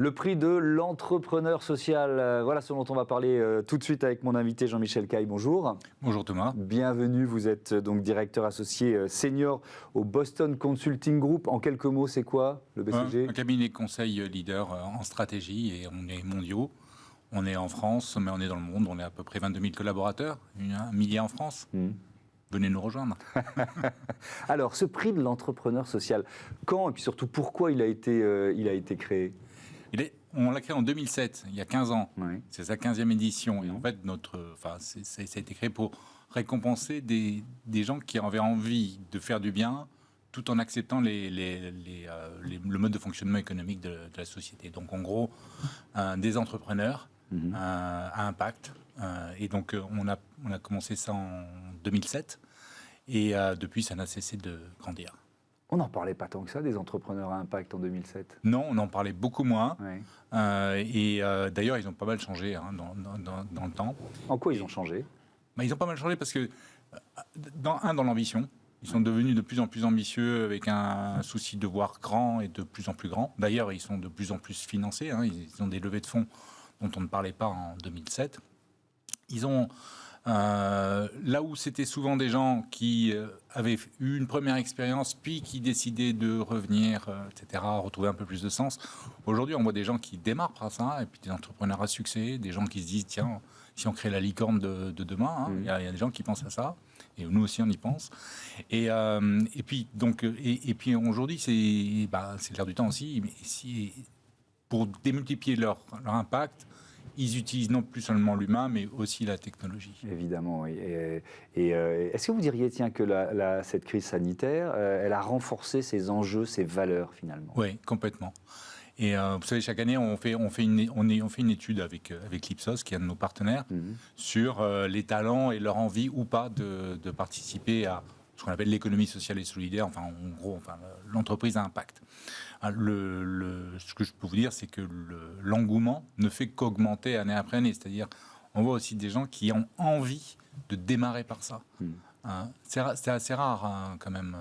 Le prix de l'entrepreneur social, voilà ce dont on va parler tout de suite avec mon invité Jean-Michel Caille. Bonjour. Bonjour Thomas. Bienvenue, vous êtes donc directeur associé senior au Boston Consulting Group. En quelques mots, c'est quoi le BCG? Un cabinet de conseil leader en stratégie et on est mondiaux. On est en France, mais on est dans le monde. On est à peu près 22 000 collaborateurs, 1 millier en France. Venez nous rejoindre. Alors, ce prix de l'entrepreneur social, quand et puis surtout pourquoi il a été créé? On l'a créé en 2007, il y a 15 ans. Oui. C'est sa 15e édition. Et en fait, ça a été créé pour récompenser des gens qui avaient envie de faire du bien tout en acceptant le mode de fonctionnement économique de la société. Donc, en gros, des entrepreneurs à impact. Et donc, on a commencé ça en 2007. Et depuis, ça n'a cessé de grandir. On n'en parlait pas tant que ça, des entrepreneurs à impact en 2007. Non, on en parlait beaucoup moins. Oui. D'ailleurs, ils ont pas mal changé dans le temps. En quoi ils ont changé? Ils ont pas mal changé parce que, dans l'ambition. Ils sont devenus de plus en plus ambitieux avec un souci de voir grand et de plus en plus grand. D'ailleurs, ils sont de plus en plus financés. Ils ont des levées de fonds dont on ne parlait pas en 2007. Ils ont... là où c'était souvent des gens qui avaient eu une première expérience, puis qui décidaient de revenir, etc., retrouver un peu plus de sens. Aujourd'hui, on voit des gens qui démarrent par ça, et puis des entrepreneurs à succès, des gens qui se disent, tiens, si on crée la licorne de demain, il y a des gens qui pensent à ça, et nous aussi on y pense. Et puis aujourd'hui, c'est l'air du temps aussi, mais pour démultiplier leur impact, ils utilisent non plus seulement l'humain, mais aussi la technologie. Évidemment, oui. Est-ce que vous diriez, tiens, que cette crise sanitaire, elle a renforcé ces enjeux, ces valeurs, finalement? Oui, complètement. Et vous savez, chaque année, on fait une étude avec l'Ipsos, qui est un de nos partenaires, sur les talents et leur envie ou pas de participer à ce qu'on appelle l'économie sociale et solidaire, en gros, l'entreprise à impact. Ce que je peux vous dire, c'est que l'engouement ne fait qu'augmenter année après année. C'est-à-dire, on voit aussi des gens qui ont envie de démarrer par ça. C'est assez rare, quand même,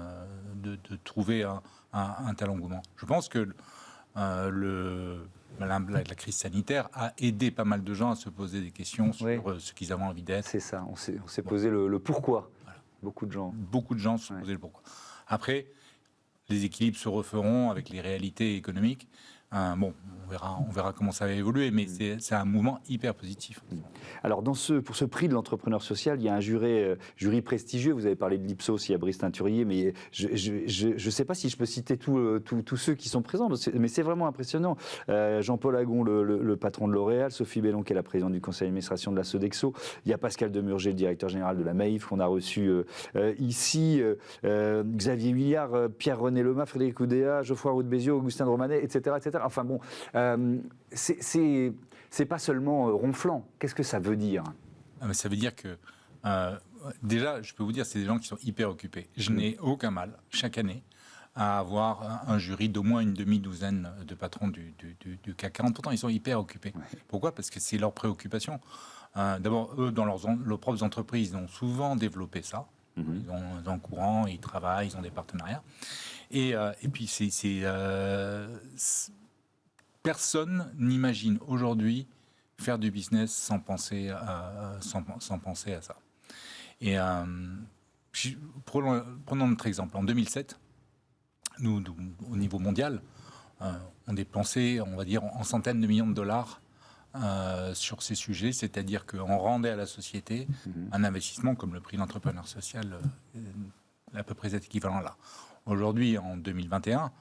de trouver un tel engouement. Je pense que la crise sanitaire a aidé pas mal de gens à se poser des questions sur ce qu'ils avaient envie d'être. C'est ça, on s'est posé le pourquoi. Voilà. Beaucoup de gens se sont posé le pourquoi. Après, les équilibres se referont avec les réalités économiques. On verra comment ça va évoluer, mais c'est un mouvement hyper positif. Alors, pour ce prix de l'entrepreneur social, il y a un jury prestigieux. Vous avez parlé de l'Ipsos, il y a Brice Teinturier, mais je ne sais pas si je peux citer tous ceux qui sont présents, mais c'est vraiment impressionnant. Jean-Paul Agon, le patron de L'Oréal, Sophie Bellon, qui est la présidente du conseil d'administration de la Sodexo, il y a Pascal Demurger, le directeur général de la Maïf, qu'on a reçu ici, Xavier Huillard, Pierre-René Lema, Frédéric Oudéa, Geoffroy Roux de Bézieux, Augustin de Romanet, etc., etc. Enfin bon, c'est pas seulement ronflant. Qu'est-ce que ça veut dire? Ça veut dire que, déjà, je peux vous dire, c'est des gens qui sont hyper occupés. Je n'ai aucun mal, chaque année, à avoir un jury d'au moins une demi-douzaine de patrons du CAC 40. Pourtant, ils sont hyper occupés. Ouais. Pourquoi? Parce que c'est leur préoccupation. D'abord, eux, dans leurs propres entreprises, ils ont souvent développé ça. Ils ont un courant, ils travaillent, ils ont des partenariats. Et puis, personne n'imagine aujourd'hui faire du business sans penser à ça. Et prenons notre exemple. En 2007, nous, au niveau mondial, on dépensait, on va dire, en centaines de millions de dollars sur ces sujets, c'est-à-dire qu'on rendait à la société un investissement comme le prix de l'entrepreneur social, à peu près cet équivalent-là. Aujourd'hui, en 2021,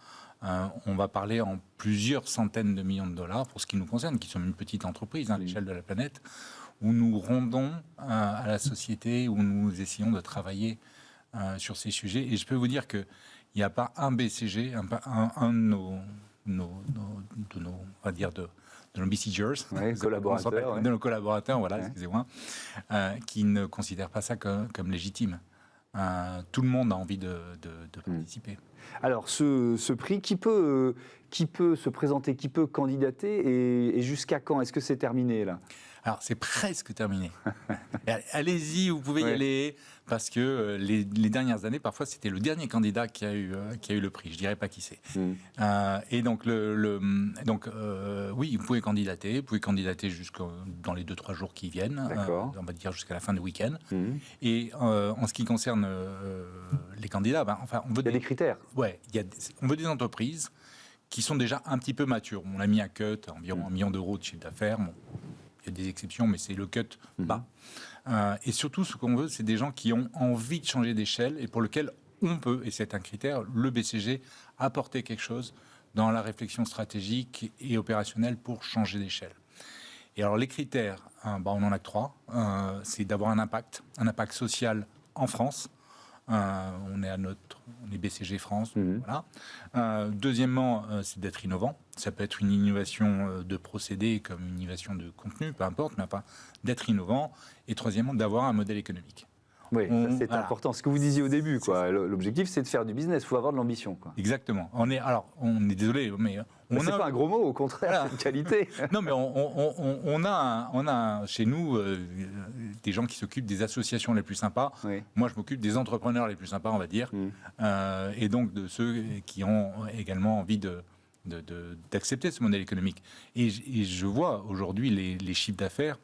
on va parler en plusieurs centaines de millions de dollars pour ce qui nous concerne, qui sommes une petite entreprise à l'échelle de la planète, où nous rendons à la société, où nous essayons de travailler sur ces sujets. Et je peux vous dire qu'il n'y a pas un BCG, un de nos on va dire, de nos BCGers, collaborateurs, de nos collaborateurs, voilà, excusez-moi, qui ne considèrent pas ça comme légitime. Tout le monde a envie de participer. Alors, ce prix, qui peut se présenter, qui peut candidater et jusqu'à quand? Est-ce que c'est terminé, là? Alors, c'est presque terminé. Allez-y, vous pouvez y Ouais. aller, parce que les dernières années, parfois, c'était le dernier candidat qui a eu le prix. Je dirais pas qui c'est. Et donc, oui, vous pouvez candidater. Vous pouvez candidater dans les 2-3 jours qui viennent. D'accord. On va dire jusqu'à la fin du week-end. Mhm. Et en ce qui concerne les candidats, on veut Il y a des critères. Ouais, on veut des entreprises qui sont déjà un petit peu matures. On a mis un cut, environ 1 million d'euros de chiffre d'affaires. Bon, il y a des exceptions, mais c'est le cut bas. Et surtout, ce qu'on veut, c'est des gens qui ont envie de changer d'échelle et pour lesquels on peut, et c'est un critère, le BCG, apporter quelque chose dans la réflexion stratégique et opérationnelle pour changer d'échelle. Et alors, les critères, on n'en a que 3. C'est d'avoir un impact social en France. On est BCG France, voilà. Deuxièmement, c'est d'être innovant. Ça peut être une innovation de procédé comme une innovation de contenu, peu importe, mais enfin, d'être innovant. Et troisièmement, d'avoir un modèle économique. Oui, ça, c'est important. Ce que vous disiez au début, quoi. L'objectif, c'est de faire du business. Il faut avoir de l'ambition, quoi. Exactement. On est désolé, mais c'est pas un gros mot, au contraire, c'est une qualité. Non, mais on a chez nous des gens qui s'occupent des associations les plus sympas. Oui. Moi, je m'occupe des entrepreneurs les plus sympas, on va dire, et donc de ceux qui ont également envie d'accepter ce modèle économique. Et je vois aujourd'hui les chiffres d'affaires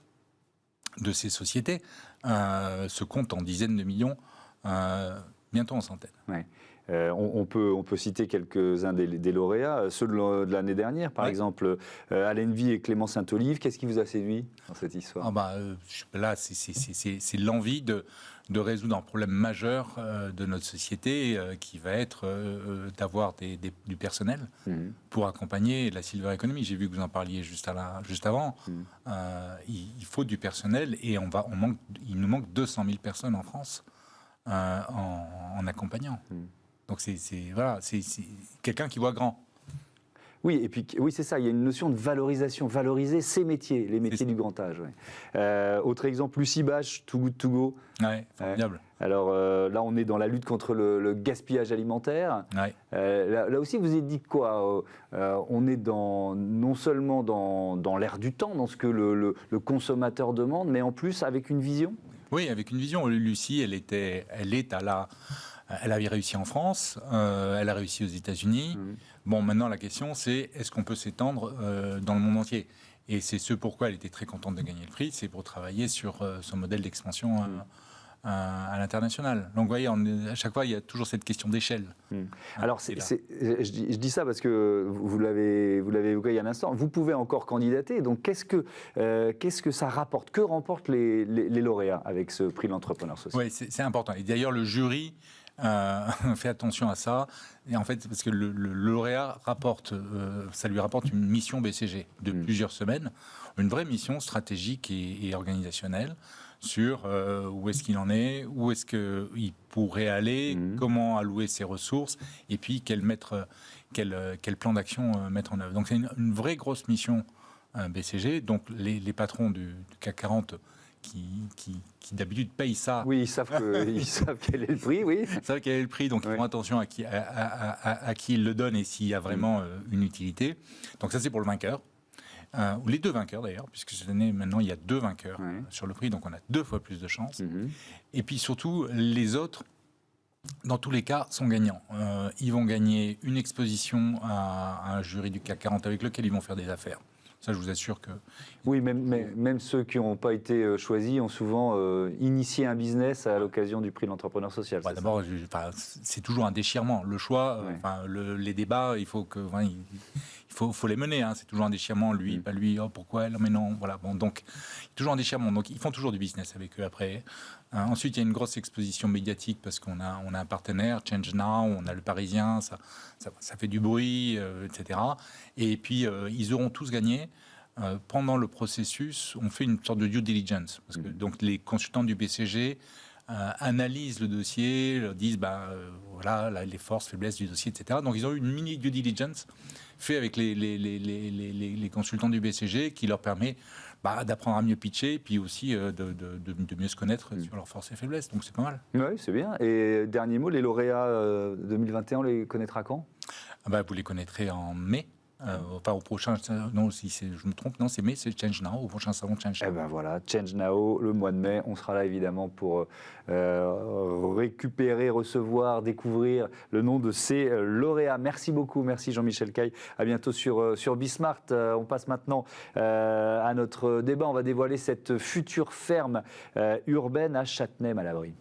de ces sociétés se comptent en dizaines de millions, bientôt en centaines. Ouais. On peut citer quelques-uns des lauréats, ceux de l'année dernière, par exemple, Alain Vie et Clément Saint-Olive. Qu'est-ce qui vous a séduit dans cette histoire? Là, c'est l'envie de résoudre un problème majeur de notre société qui va être d'avoir du personnel pour accompagner la silver economy. J'ai vu que vous en parliez juste avant. Il faut du personnel et il nous manque 200 000 personnes en France en accompagnant. Donc c'est quelqu'un qui voit grand. Oui, et puis oui, c'est ça. Il y a une notion de valorisation, valoriser ces métiers, les métiers du grand âge. Ouais. Autre exemple, Lucie Bache, Too Good To Go. Ouais, formidable. Alors là, on est dans la lutte contre le gaspillage alimentaire. Ouais. Là aussi, vous avez dit quoi? On est non seulement dans l'air du temps, dans ce que le consommateur demande, mais en plus avec une vision. Oui, avec une vision. Lucie, elle avait réussi en France, elle a réussi aux États-Unis. Bon, maintenant, la question, c'est est-ce qu'on peut s'étendre dans le monde entier? Et c'est ce pourquoi elle était très contente de gagner le prix, c'est pour travailler sur son modèle d'expansion à l'international. Donc, vous voyez, à chaque fois, il y a toujours cette question d'échelle. Alors, je dis ça parce que vous l'avez évoqué il y a un instant. Vous pouvez encore candidater. Donc, qu'est-ce que ça rapporte? Que remportent les lauréats avec ce prix de l'entrepreneur social? Oui, c'est important. Et d'ailleurs, le jury fait attention à ça. Et en fait, parce que le lauréat ça lui rapporte une mission BCG de plusieurs semaines, une vraie mission stratégique et organisationnelle sur où est-ce qu'il en est, où est-ce qu'il pourrait aller, comment allouer ses ressources, et puis quel plan d'action mettre en œuvre. Donc c'est une vraie grosse mission BCG. Donc les patrons du CAC 40 qui d'habitude payent ça. Oui, ils savent quel est le prix, oui. Ils savent quel est le prix, donc ils font attention à qui ils le donnent et s'il y a vraiment une utilité. Donc ça, c'est pour le vainqueur. Ou les deux vainqueurs d'ailleurs, puisque cette année, maintenant, il y a 2 vainqueurs sur le prix, donc on a 2 fois plus de chances. Et puis surtout, les autres, dans tous les cas, sont gagnants. Ils vont gagner une exposition à un jury du CAC 40 avec lequel ils vont faire des affaires. Ça, je vous assure que... Oui, même ceux qui n'ont pas été choisis ont souvent initié un business à l'occasion du prix de l'entrepreneur social. D'abord, c'est toujours un déchirement. Le choix, les débats, il faut les mener. Hein. C'est toujours un déchirement. Lui, pas lui. Oh, pourquoi elle? Mais non. Voilà. Bon, donc, toujours un déchirement. Donc, ils font toujours du business avec eux après. Ensuite, il y a une grosse exposition médiatique parce qu'on a un partenaire, Change Now, on a le Parisien, ça fait du bruit, etc. Et puis, ils auront tous gagné. Pendant le processus, on fait une sorte de due diligence. Parce que, donc, les consultants du BCG analysent le dossier, leur disent voilà, les forces, faiblesses du dossier, etc. Donc, ils ont eu une mini due diligence fait avec les consultants du BCG qui leur permet d'apprendre à mieux pitcher, puis aussi de mieux se connaître sur leurs forces et faiblesses. Donc c'est pas mal. Oui, c'est bien. Et dernier mot, les lauréats 2021, on les connaîtra quand? Vous les connaîtrez en mai. Enfin, au prochain, non, si je me trompe, non, c'est mai, c'est Change Now, au prochain salon Change Now. Eh ben voilà, Change Now, le mois de mai, on sera là évidemment pour récupérer, recevoir, découvrir le nom de ces lauréats. Merci beaucoup, merci Jean-Michel Caille. À bientôt sur Bismart. On passe maintenant à notre débat. On va dévoiler cette future ferme urbaine à Châtenay-Malabry.